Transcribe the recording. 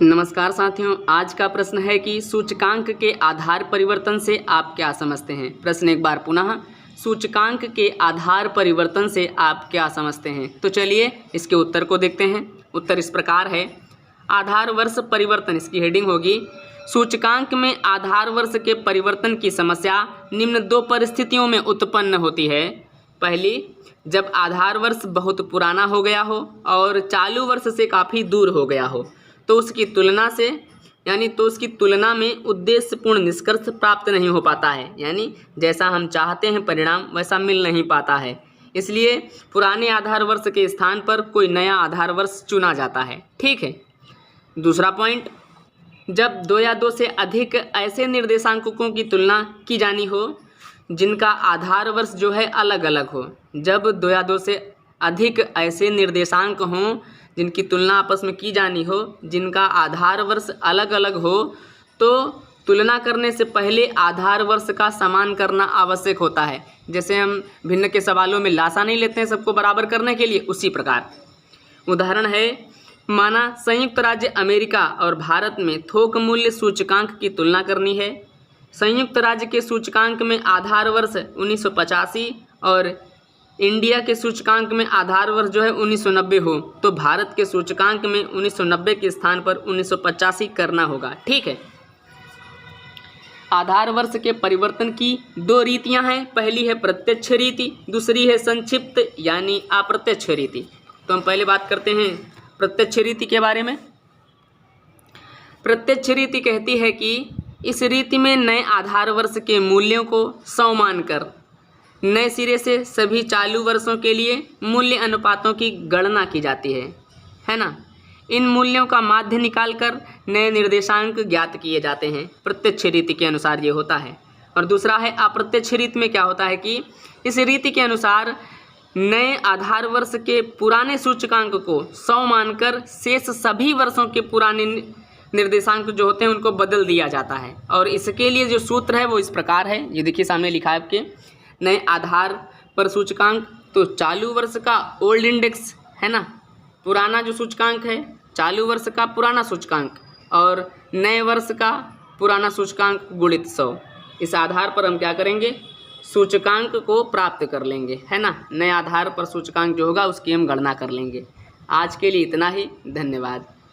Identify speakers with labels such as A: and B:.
A: नमस्कार साथियों, आज का प्रश्न है कि सूचकांक के आधार परिवर्तन से आप क्या समझते हैं। प्रश्न एक बार पुनः, सूचकांक के आधार परिवर्तन से आप क्या समझते हैं। तो चलिए इसके उत्तर को देखते हैं। उत्तर इस प्रकार है, आधार वर्ष परिवर्तन, इसकी हेडिंग होगी सूचकांक में आधार वर्ष के परिवर्तन की समस्या निम्न दो परिस्थितियों में उत्पन्न होती है। पहली, जब आधार वर्ष बहुत पुराना हो गया हो और चालू वर्ष से काफ़ी दूर हो गया हो, तो उसकी तुलना में उद्देश्यपूर्ण निष्कर्ष प्राप्त नहीं हो पाता है, यानी जैसा हम चाहते हैं परिणाम वैसा मिल नहीं पाता है। इसलिए पुराने आधार वर्ष के स्थान पर कोई नया आधार वर्ष चुना जाता है। ठीक है। दूसरा पॉइंट, जब दो या दो से अधिक ऐसे निर्देशांकों की तुलना की जानी हो जिनका आधार वर्ष जो है अलग अलग हो। जब दो या दो से अधिक ऐसे निर्देशांक हों जिनकी तुलना आपस में की जानी हो, जिनका आधार वर्ष अलग अलग हो, तो तुलना करने से पहले आधार वर्ष का समान करना आवश्यक होता है। जैसे हम भिन्न के सवालों में लासा नहीं लेते हैं सबको बराबर करने के लिए, उसी प्रकार उदाहरण है, माना संयुक्त राज्य अमेरिका और भारत में थोक मूल्य सूचकांक की तुलना करनी है। संयुक्त राज्य के सूचकांक में आधार वर्ष 1985 और इंडिया के सूचकांक में आधार वर्ष जो है 1990 हो, तो भारत के सूचकांक में 1990 के स्थान पर 1985 करना होगा। ठीक है। आधार वर्ष के परिवर्तन की दो रीतियां हैं। पहली है प्रत्यक्ष रीति, दूसरी है संक्षिप्त यानी अप्रत्यक्ष रीति। तो हम पहले बात करते हैं प्रत्यक्ष रीति के बारे में। प्रत्यक्ष रीति कहती है कि इस रीति में नए आधार वर्ष के मूल्यों को 100 मानकर नए सिरे से सभी चालू वर्षों के लिए मूल्य अनुपातों की गणना की जाती है ना। इन मूल्यों का माध्य निकालकर नए निर्देशांक ज्ञात किए जाते हैं। प्रत्यक्ष रीति के अनुसार ये होता है। और दूसरा है अप्रत्यक्ष रीति में क्या होता है कि इस रीति के अनुसार नए आधार वर्ष के पुराने सूचकांक को 100 मानकर शेष सभी वर्षों के पुराने निर्देशांक जो होते हैं उनको बदल दिया जाता है। और इसके लिए जो सूत्र है वो इस प्रकार है, ये देखिए सामने लिखा है आपके, नए आधार पर सूचकांक, तो चालू वर्ष का ओल्ड इंडेक्स है ना, पुराना जो सूचकांक है चालू वर्ष का पुराना सूचकांक और नए वर्ष का पुराना सूचकांक गुणित 100। इस आधार पर हम क्या करेंगे, सूचकांक को प्राप्त कर लेंगे, है ना। नए आधार पर सूचकांक जो होगा उसकी हम गणना कर लेंगे। आज के लिए इतना ही, धन्यवाद।